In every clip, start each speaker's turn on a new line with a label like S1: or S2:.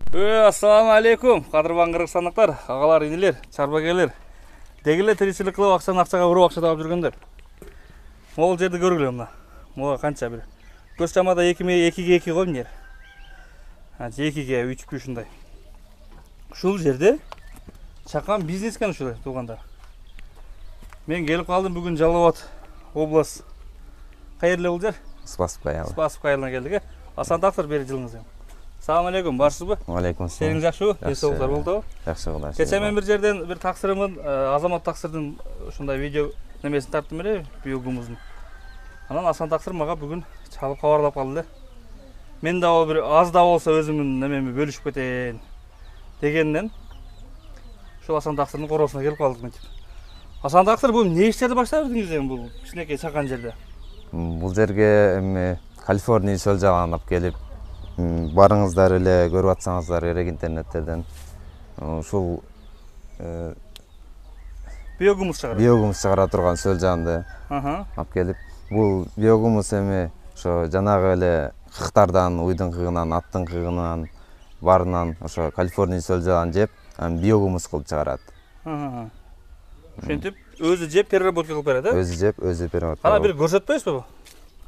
S1: Assalamu alaikum. Qadırban qırgızстандықтар, ағалар, инелер, чарбагерлер. Дегіле тіршілік қылып ақшаға ұрып ақша тауып жүргендер. Ол жерді көргіле мына. Моға қанша бір. Көз шамада 2-ге 2 ғой мнер. 2-ге 3-ге ушундай. Шул жерде чакан бизнескен ушулай туугандар. Мен келип калдым бүгүн Жалал-Абад облас. Кайерле бул жер? Спасов кайрына келдик. Асан тактыр бери жылыңыз. Assalamu alaikum, барсызбы?
S2: Алейкум
S1: салам. Сенің жақсы бі? Денсаулықтар болды?
S2: Жақсы құдай.
S1: Кеше мен бір жерден бір тақсырымын, азамат тақсырдың ушундай видео немесін тарттым эле, биогумуздун. Анан Асан тақсыр мага бүгүн чалып кабарлап калды. Мен да бир аз да болсо өзүмдүн немеми бөлүшүп кетейин дегенден ушул Асан тақсырдын короосуна келип калдык мынтип. Асан тақсыр бул эмне иштерди баштап бердиңиз эми бул кичинекей чакан жерде?
S2: Бул жерге эми Калифорния сөл жагынан алып келип барыңыздар эле көрүп атсаңыздар керек интернеттерден ушул
S1: биогумус
S2: чыгара турган сөл жанды алып келип бул биогумус эми ошо жанагы эле кыктардан уйдун кыгынан аттын кыгынан барынан ошо Калифорния сөл жагын жеп биогумус кылып чыгарат.
S1: Ошентип өзү жеп переработка кылып берет,
S2: Өзү жеп, өзү переработка.
S1: Ана бир көрсөтпөйсүзбү бул?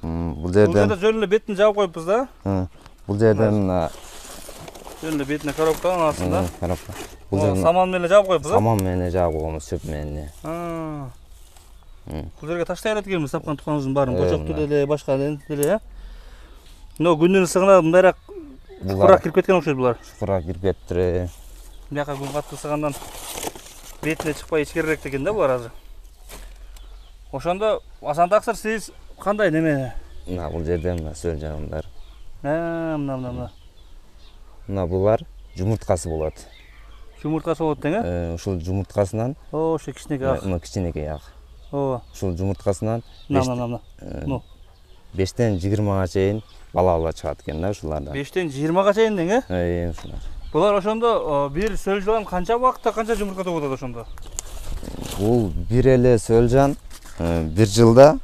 S2: Бул жерден
S1: жөн эле бетин жаап коюппуз да.
S2: Бул жерден
S1: жөн эле бетине коробканын астында.
S2: Коробка.
S1: Бул жерден саман менен жаап коюппуз да?
S2: Саман менен жаап койгонбуз, чөп менен.
S1: Бул жерге таштай элек экенбиз тапкан туканыбыздын баарын, бочокту деле, башка деле, Но күндүн ысыгына мындайраак чукураак кирип кеткен окшойт булар.
S2: Чукураак кирип кетиптир.
S1: Бияка күн катты ысыгандан бетине чыкпай ичкерирээк экен да булар азыр. Ошондо Асан тақсыр сиз кандай неме?
S2: Бул жерден сөл жагындар.
S1: Мына
S2: булар жумурткасы болот.
S1: Жумурткасы болот дең,
S2: Ушул жумурткасынан
S1: ошо кичинекей ак.
S2: Мына кичинекей ак. Ушул жумурткасынан 5-тен 20-га чейин бала чыгат экен да ушулардан.
S1: 5-тен 20-га чейин дең,
S2: ушулар.
S1: Булар ошондо бир сөл жан канча убакытта канча жумуртка тоготот ошондо?
S2: Бул бир эле сөл жан бир жылда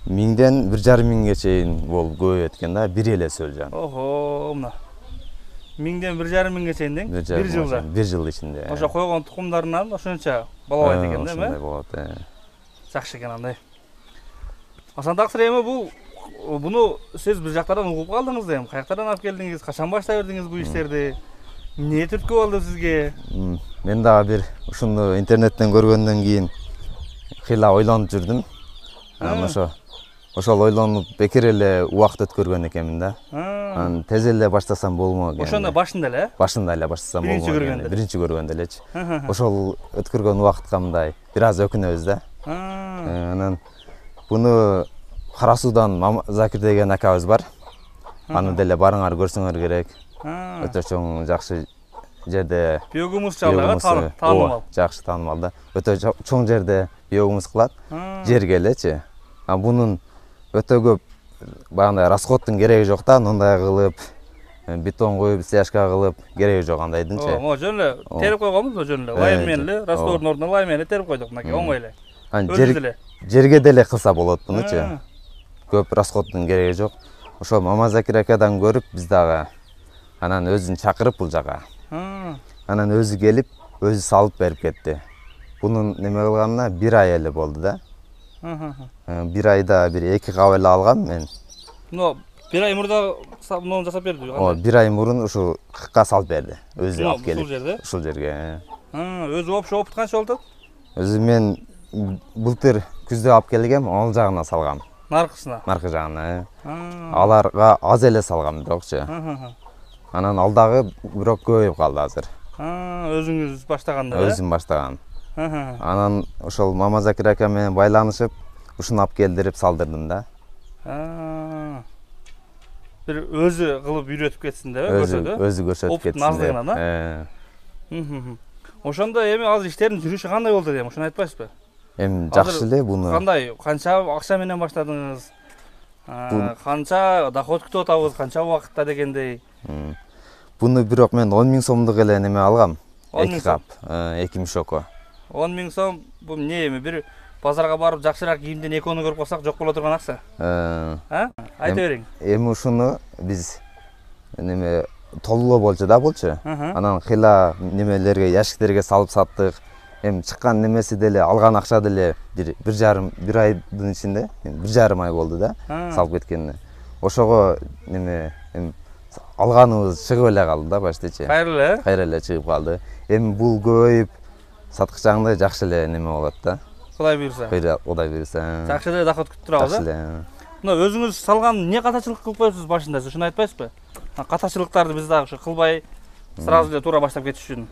S2: 1000-ден 1,5 чейин болуп көбөйөт экен да, бир эле сөл жан.
S1: Мына 1000-ден 1,5 чейин дең, бир жылда.
S2: Бир жыл ичинде.
S1: Ошо койгон тукумдарынан ошонча балабайт экен да,
S2: ошондой болот.
S1: Жакшы экен андай. Асан тақсыр эми буну сиз бир жактардан угуп калдыңыз да, каяктардан алып келдиңиз, качан баштай бердиңиз бул иштерди? Эмне түрткү болду сизге?
S2: Мен дагы бир ушуну интернеттен көргөндөн кийин кыйла ойлонуп жүрдүм. Ошол ойлонуп бекер эле убакыт өткөргөн экенмин да. Тез эле баштасам болмок экен.
S1: Ошондо башында эле?
S2: Башында эле баштасам болмок экен. Биринчи көргөндө элечи. Ошол өткөргөн убакытка мындай бир аз өкүнөбүз да. Анан буну Кара Суудан Закир деген акабыз бар. Аны деле барыңар көрсөңөр керек. Өтө чоң жакшы жерде
S1: биогумус чалган таанымал.
S2: Жакшы таанымал да. Өтө чоң жерде биогумус кылат. Жерге элечи. Бунун өтө көп багандай расходтун кереги жок да, мындай кылып бетон коюп, стяжка кылып кереги жок андайдынчы.
S1: Жөн эле терип койгонбуз, жөн эле. Лайм менен эле, расходдун ордуна лайм менен терип койдук, мынакей оңой эле.
S2: Жерге деле кылса болот бунучу. Көп расходтун кереги жок. Ошо Мама Закир акадан көрүп биз дагы анан өзүн чакырып бул жага. Анан өзү келип, өзү салып берип кетти. Бунун неме кылганына 1 ай эле болду да. 1 айда бир 2 кап эле алгам мен.
S1: 1 ай мурда муну жасап берди.
S2: 1 ай мурун ушу кыкка салып берди. Өзү алып келип.
S1: Ушул
S2: жерге.
S1: Өзү вообще опыт канча болду?
S2: Өзү мен былтыр күздө алып келгем, ал жагына салгам.
S1: Наркысына?
S2: Наркы жагына. Аларга аз эле салгам бирокчу. Анан алдагы бирок көбөйүп калды азыр.
S1: Өзүңүз баштаганда эле?
S2: Өзүм баштагам. Анан ошол Мама Закир ака менен байланышып, ушуну алып келдирип салдырдым да.
S1: Бир өзү кылып үйрөтүп кетсин деп, көрсөтүп.
S2: Өзү көрсөтүп кетсин.
S1: Оптун аздыгынан да? Ошондо эми азыр иштердин жүрүшү кандай болду дейм, ошону айтпайсызбы?
S2: Эми жакшы эле буну.
S1: Кандай, канча акча менен баштадыңыз? Канча доход күтүп атабыз, канча убакытта дегендей?
S2: Буну бирок мен 10 000 сомдук эле неме алгам. 2 кап, 2 мешокко.
S1: 10 000 сом бул эмне эми бир базарга барып жакшыраак кийимден экөөнү көрүп калсак жок боло турган акча. Айта бериң.
S2: Эми ушуну биз неме толулоо болчу да болчу. Анан кыйла немелерге, ящиктерге салып саттык. Эми чыккан немеси деле, алган акча деле bir айдын ичинде, 1,5 ай болду да, салып кеткенине. Ошого неме алганыбыз чыгып эле калды да баштычы. Кайра эле чыгып калды. Эми бул көбөйүп саткычаңда жакшы эле неме болот да.
S1: Кудай буйрса.
S2: Кудай буйрса.
S1: Жакшы эле доход күтүп турабыз.
S2: Жакшы эле.
S1: Мына өзүңүз салган эмне катачылык кылып коесуз башында, ушуну айтпайсызбы? Катачылыктарды биз дагы ушу кылбай сразу эле туура баштап кетиш үчүн.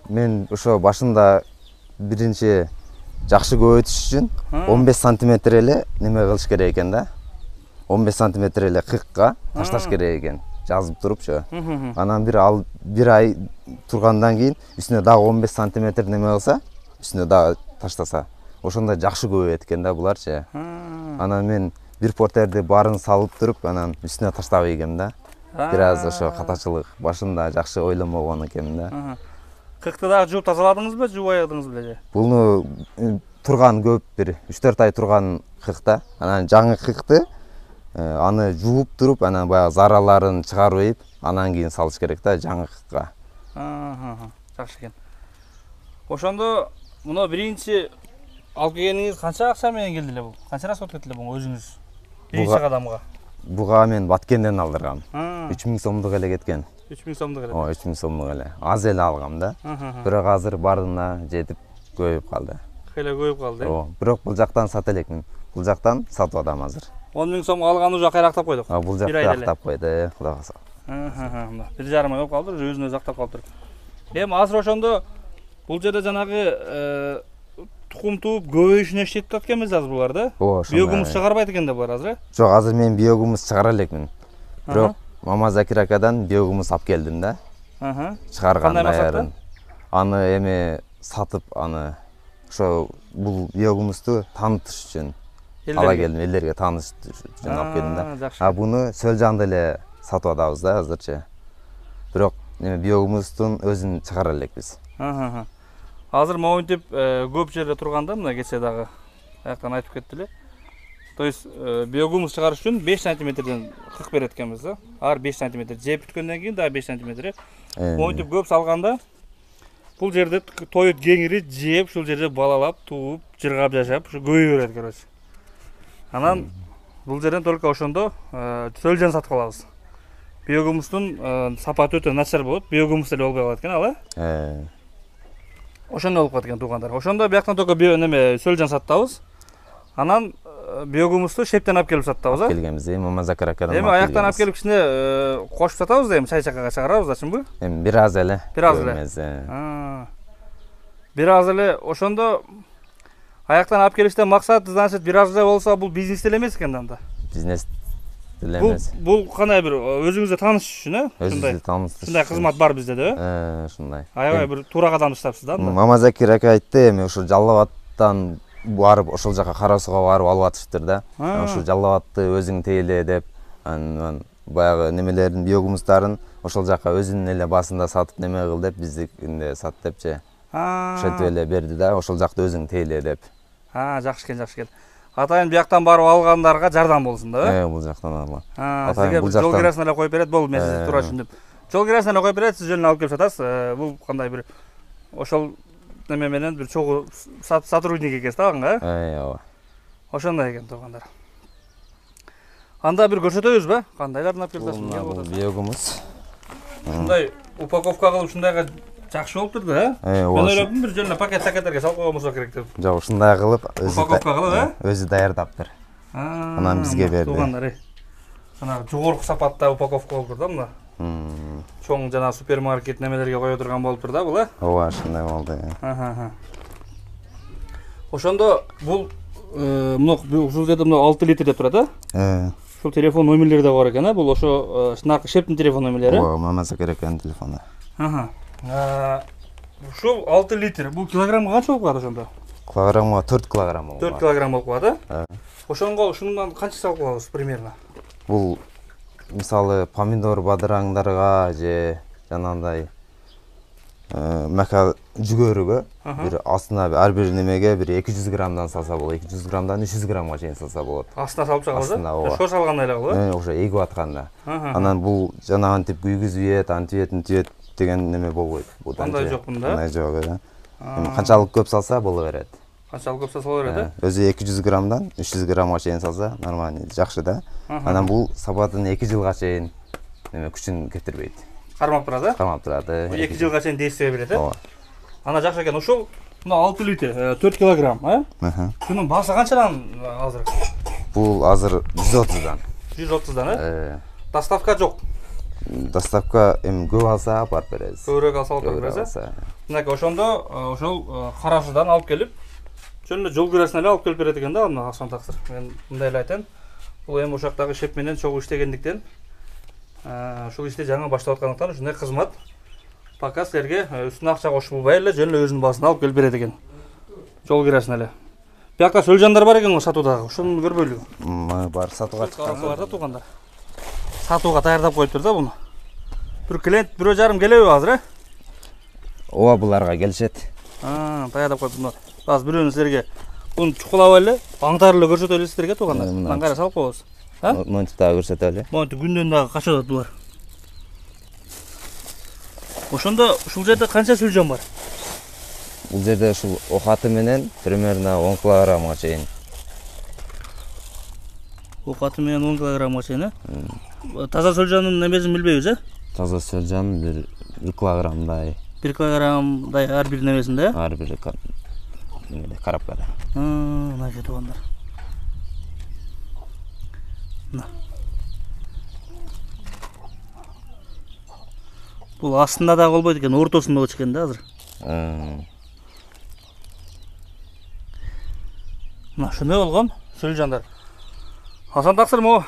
S2: Мен ошо башында биринчи жакшы көбөйтүш үчүн 15 сантиметр эле неме кылыш керек экен да. 15 сантиметр эле кыкка ташташ керек экен. Жазып турупчу. Анан bir ай тургандан кийин үстүнө дагы 15 сантиметр неме кылса, үстүнө дагы таштаса, ошондо жакшы көбөйөт экен да буларчы. Анан мен бир портерди баарын салып туруп, анан үстүнө таштап ийгем да. Бир аз ошо катачылык башында жакшы ойлонбогон экенмин да.
S1: Кыкты дагы жууп тазаладыңызбы, жуубайдыңыз беле?
S2: Буну турган көп бир 3-4 ай турган кыкта. Анан жаңы кыкты аны жууп туруп, анан баягы зараларын чыгарып, анан кийин салыш керек да жаңы кыкка.
S1: Жакшы экен. Ошондо мына биринчи алып келгениңиз канча акча менен келди эле бул? Канча расход кетти эле бул өзүңүз? Биринчи кадамга.
S2: Буга мен Баткенден алдыргам. 3000 сомдук эле кеткен.
S1: 3000 сомдук эле.
S2: 3000 сомдук эле. Аз эле алгам да. Бирок азыр бардына жетип көбөйүп калды.
S1: Кыйла көбөйүп калды.
S2: Бирок бул жактан сата элекмин. Бул жактан сатып атам азыр.
S1: 10.000 сом алган уже кайрактап койдук.
S2: Бул жакта актап койду, Кудай калса.
S1: 1,5 ай болуп калды, уже өзүнө актап калыптыр. Эми азыр ошондо бул жерде жанагы тукум тууп көбөйүшүнө иштеп атканбыз азыр булар да. Биогумус чыгарбайт экен да булар азыр,
S2: Жок, азыр мен биогумус чыгара элекмин. Бирок Мама Закир акадан биогумус алып келдим да. Чыгарган даярын. Аны эми сатып, аны ошо бул биогумусту таанытыш үчүн ала келдим, элдерге таанытыш үчүн алып келдим да. Буну Сөлжанда эле сатып атабыз да азырчы. Бирок биогумустун өзүн чыгара элекпиз.
S1: Азыр моинтип көп жерде турганда, мына кече дагы аяктан айтып кетти эле. То есть биогумус чыгарыш үчүн 5 сантиметрден кык берет экенбиз да. Ар 5 сантиметр жеп бүткөндөн кийин дагы 5 сантиметр. Моинтип көп салганда бул жерде тоют кеңири жеп, ушул жерде балалап, тууп, жыргап жашап, ушу көбөйө берет короче. Анан бул жерден только ошондо Сөлжан сатып алабыз. Биогумустун сапаты өтө начар болот. Биогумус эле болбой калат экен ал, Ошондо болуп калат экен туугандар. Ошондо бияктан только неме Сөлжан сатабыз. Анан биогумусту шептен алып келип сатабыз,
S2: Келгенбиз, Мама Закир акадан.
S1: Эми аяктан алып келип кичине кошуп сатабыз да, эми чай чакага чыгарабыз да, чынбы?
S2: Эми бир аз эле.
S1: Бир аз эле ошондо аяктан алып келиштен максат, значит, бир аз эле болсо бул бизнес деле эмес экен да.
S2: Бизнес деле эмес.
S1: Бул кандай бир өзүңүздү таанышыш үчүн,
S2: Өзүңүздү таанышыш.
S1: Ушундай кызмат бар бизде да,
S2: ушундай.
S1: Аябай бир туура кадам таштапсыз да.
S2: Мама Закир ака айтты, эми ушул Жалал Абадтан барып ошол жака Кара Сууга барып алып атыштыр да. Ошол Жалал Абадты өзүң тейле деп, анан баягы немелердин биогумустарын ошол жака өзүнүн эле басында сатып неме кыл деп, биздикинде сат депчи. Ошентип эле берди да, ошол жакты өзүң тейле деп.
S1: Жакшы экен, жакшы экен. Атайын бияктан барып алгандарга жардам болсун да.
S2: Бул жактан алган.
S1: Сизге жол кирасына эле коюп берет, болду, мен сизди туура түшүндүм. Жол кирасына эле коюп берет, сиз жөнүнө алып келип сатасыз. Бул кандай бир ошол неме менен бир чогуу сотрудник экенсиз да ага?
S2: Ооба.
S1: Ошондой экен туугандар. Анда бир көрсөтөбүзбү? Кандайларын алып келип атасыз?
S2: Бул биогумус.
S1: Ушундай упаковка кылып ушундайга жакшы болуп турду, Мен ойлоптум бир жөнүнө пакет-сакеттерге салып койгон болсо керек деп.
S2: Жок, ушундай кылып
S1: упаковка кылып,
S2: өзү даярдаптыр. Анан бизге берди.
S1: Туугандар, жанагы жогорку сапатта упаковка болуп тур да мына. Чоң жана супермаркет немелерге кое турган болуп тур да бул,
S2: Ооба, ушундай болду.
S1: Ошондо бул ушул жерде 6 литр деп турат, Ушул телефон номерлери да бар экен, бул ошо шунакы шептин телефон номерлери.
S2: Ооба, Мама Закир аканын телефону.
S1: Ушул 6 литр, бул килограммга канча болуп калат ошондо?
S2: Килограммга 4 килограмм болуп калат.
S1: 4 килограмм болуп калат, Ошонго ушундан канча салып коебуз примерно?
S2: Бул мисалы помидор бадыраңдарга же жанагындай Maka жүгөрүгө бир астына ар бир немеге бир 200 граммдан салса болот. 200 граммдан 300 граммга чейин салса болот.
S1: Астына салып чыгабыз.
S2: Ооба.
S1: Шор салгандай эле кылып.
S2: Ошо эгип атканда. Анан бул жана антип күйгүзүп, антиет деген неме болбойт.
S1: Андай жок мында.
S2: Андай жок эле. Канчалык көп салса боло берет.
S1: Канчалык көп салса боло берет.
S2: Өзү 200 граммдан 300 граммга чейин салса нормально, жакшы да. Анан бул сапатын 2 жылга чейин неме күчүн кетирбейт.
S1: Кармап турат,
S2: Кармап турат.
S1: 2 жылга чейин действие берет,
S2: Ооба.
S1: Ана жакшы экен. Ушул мына 6 литр, 4 килограмм, Шунун баасы канчадан азыр?
S2: Бул азыр 130дан.
S1: 130дан, Доставка жок.
S2: Доставка көп алса барып беребиз.
S1: Көбүрөөк алса алып беребиз. Мынакей ошондо ошол Карашыдан алып келип, жөн эле жол киресине эле алып келип берет экен да, аны Аксан таксыр. Мен мындай эле айтайын. Бул эми ошоктогу шеп менен чогуу иштегендиктен, ушул ишти жаңы баштап аткандыктан ушундай кызмат пока силерге үстүнө акча кошулбай эле жөн эле өзүнүн баасына алып келип берет экен. Жол киресине эле. Биякта сөлжандар бар экен го сатуудагы. Ошону көрбөйлүбү?
S2: Бар сатууга
S1: чыккан бар да туугандар. Сатууга даярдап коюптур да буну. Бир клиент 1,5 келеби азыр,
S2: Ооба, буларга келишет.
S1: Даярдап коюптур. Азыр бирөөнү силерге буну чукулап эле, аңтарып эле көрсөтөлү силерге туугандар. Мындан кайра салып коебуз.
S2: Монтип дагы көрсөтөлү.
S1: Монтип күндөн дагы качып атат булар. Ошондо ушул жерде канча сөлжөн бар?
S2: Бул жерде ушул окаты менен примерно 10 килограммга чейин.
S1: Окаты менен 10 килограммга чейин, Таза сөлжанын немесин билбейбиз,
S2: Таза сөлжан бир 1 килограммдай.
S1: 1 килограммдай ар бир немесинде,
S2: Ар бир карапкада.
S1: Мынакей туугандар. Бул астында да болбойт экен, ортосунда болчу экен да азыр. Мына ушундай болгон сөлжандар. Асан таксыр могу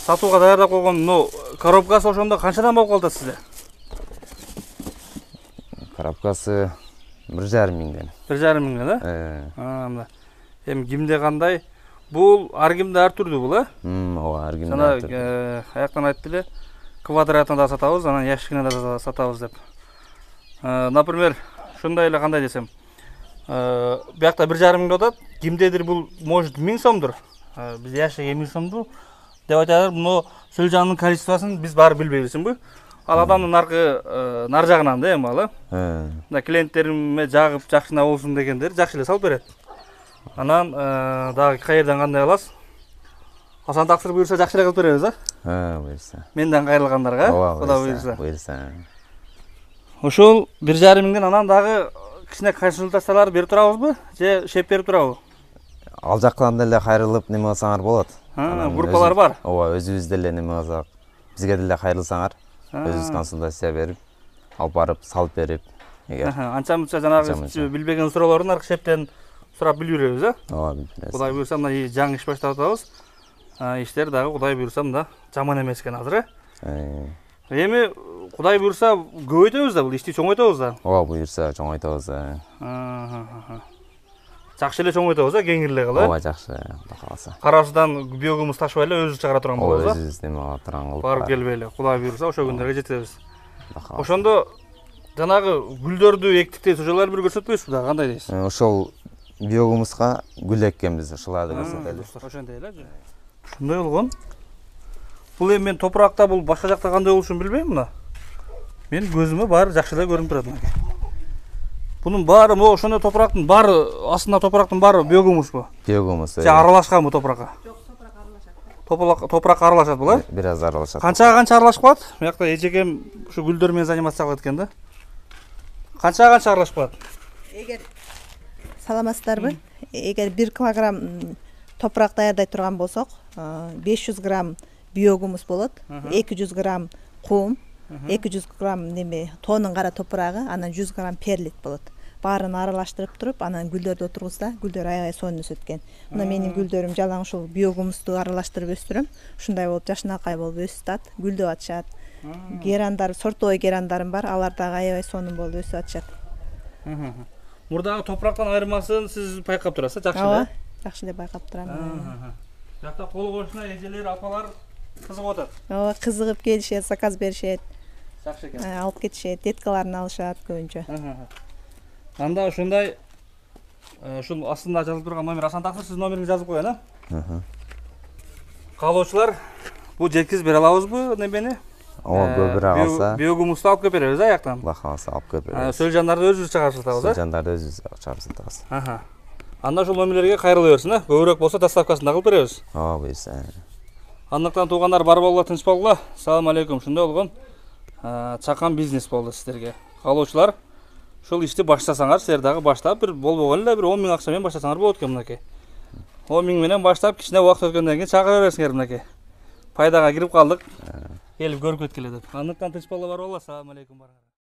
S1: сатууга даярдап койгон мына коробкасы ошондо канчадан болуп калды сизде?
S2: Коробкасы 1,5 миңден.
S1: 1,5 миңден, Мына. Эми кимде кандай? Бул ар кимде ар түрдүү бул,
S2: Ооба, ар кимде ар түрдүү.
S1: Жана аяктан айтты эле, квадратында да сатабыз, анан ящигине да сатабыз деп. Например, ушундай эле кандай десем, биякта 1,5 миң деп атат. Кимдедир бул может 1000 сомдур. Биз ящиги 1000 сомду деп айталар. Муну сөлжанын количествосын биз баары билбейбизби? Ал адамдын нар жагынан да эми ал. Мына клиенттериме жагып жакшына болсун дегендер жакшы эле салып берет. Анан дагы кайерден кандай аласыз? Асан таксыр буйрса жакшы эле кылып беребиз,
S2: Буйрса.
S1: Менден кайрылгандарга, Кудай
S2: буйрса.
S1: буйрса. Ошол 1,5 миңден анан дагы кичине консультациялар берип турабызбы? Же шеп берип турабы?
S2: Ал жактан деле кайрылып неме кылсаңар болот.
S1: Группалар бар.
S2: Ооба, өзүбүз деле неме кылсак, бизге деле кайрылсаңар, өзүбүз консультация берип, алып барып, салып берип.
S1: Анча-мынча жанагы билбеген суроолордун аркы шептен сурап билип беребиз,
S2: Ооба, билип беребиз.
S1: Кудай буйрса, мына жаңы иш баштап атабыз. Иштер дагы Кудай буйрса мында жаман эмес экен азыр, Эми Кудай буйрса көбөйтөбүз да, бул ишти чоңойтобуз да.
S2: Ооба, буйрса чоңойтобуз.
S1: Жакшы эле чоңойтобуз, кеңирлей кылып.
S2: Ооба, жакшы, Кудай кааласа.
S1: Карашыдан биогумуз ташыбай эле өзү чыгара турган болобуз,
S2: Өзүбүз неме кыла турган кылып.
S1: Барып келбей эле, Кудай буйрса ошол күндөргө жетебиз. Ошондо жанагы гүлдөрдү эктикте сужалар бир көрсөтпөйсүзбү да, кандай дейсиз?
S2: Ошол биогумуска гүл эккенбиз, ушуларды көрсөтөлү.
S1: Ошондой эле. Ушундай болгон. Бул эми мен топуракта бул башка жакта кандай болушун билбейм мына. Мен көзүмө баары жакшы эле көрүнүп турат мына. Bunun баары могу ошондой топурактын баары астында топурактын баары биогумусбу?
S2: Биогумус.
S1: Же аралашканбы топуракка?
S3: Жок, топурак аралашат.
S1: Топуракка аралашат бул,
S2: Бир аз аралашат.
S1: Канча аралашып калат? Буякта эжекем ушу гүлдөр менен заниматься кылат экен да. Канча аралашып калат?
S3: Эгер саламатсыздарбы? Эгер 1 килограмм топурак даярдай турган болсок, 500 грамм биогумус болот, 200 грамм кум, 200 грамм неме тоонун кара топурагы, анан 100 грамм перлит болот. Баарын аралаштырып туруп, анан гүлдөрдү отургузса, гүлдөр аябай сонун өсөт экен. Мына менин гүлдөрүм жалаң ушул биогумусту аралаштырып өстүрөм. Ушундай болуп жашынакай болуп өсүп атат, гүлдөп атышат. Герандар, сортовой герандарым бар, алар дагы аябай сонун болуп өсүп атышат.
S1: Мурдагы топурактан айырмасын сиз байкап турасыз, жакшы эле?
S3: Жакшы эле байкап турам.
S1: Жакта кол коюшуна эжелер, апалар кызыгып атат.
S3: Кызыгып келишет, заказ беришет.
S1: Жакшы экен.
S3: алып кетишет, деткаларын алышат көбүнчө.
S1: Анда ошондой ушул астында жазылып турган номер асан такыр сиздин номериңизди жазып коеюн, а? Каалоочулар, бул жеткизип бере алабызбы немени?
S2: Көбүрөөк алса,
S1: Биогумусту алып келип беребиз, а жактан.
S2: Алла кааласа алып келип беребиз.
S1: Сөлжандарды өзүбүз чыгарып атабыз, а?
S2: Сөлжандарды өзүбүз чыгарып сатабыз.
S1: Анда ошол номерлерге кайрыла берсин, а? Көбүрөөк болсо доставкасын да кылып беребиз.
S2: Буйрса.
S1: Андыктан туугандар бар болгула, тынч болгула. Салам алейкум. Ушундай болгон чакан бизнес болду сиздерге. Каалоочулар, ушул ишти баштасаңар, силер дагы баштап бир болбогон эле бир 10 000 акча менен баштасаңар болот экен мынакей. 10 000 менен баштап кичине убакыт өткөндөн кийин чакыра бересиңер мынакей. Пайдага кирип калдык. Келип көрүп кеткиле деп. Андыктан тынч боло бар болгула. Салам алейкум.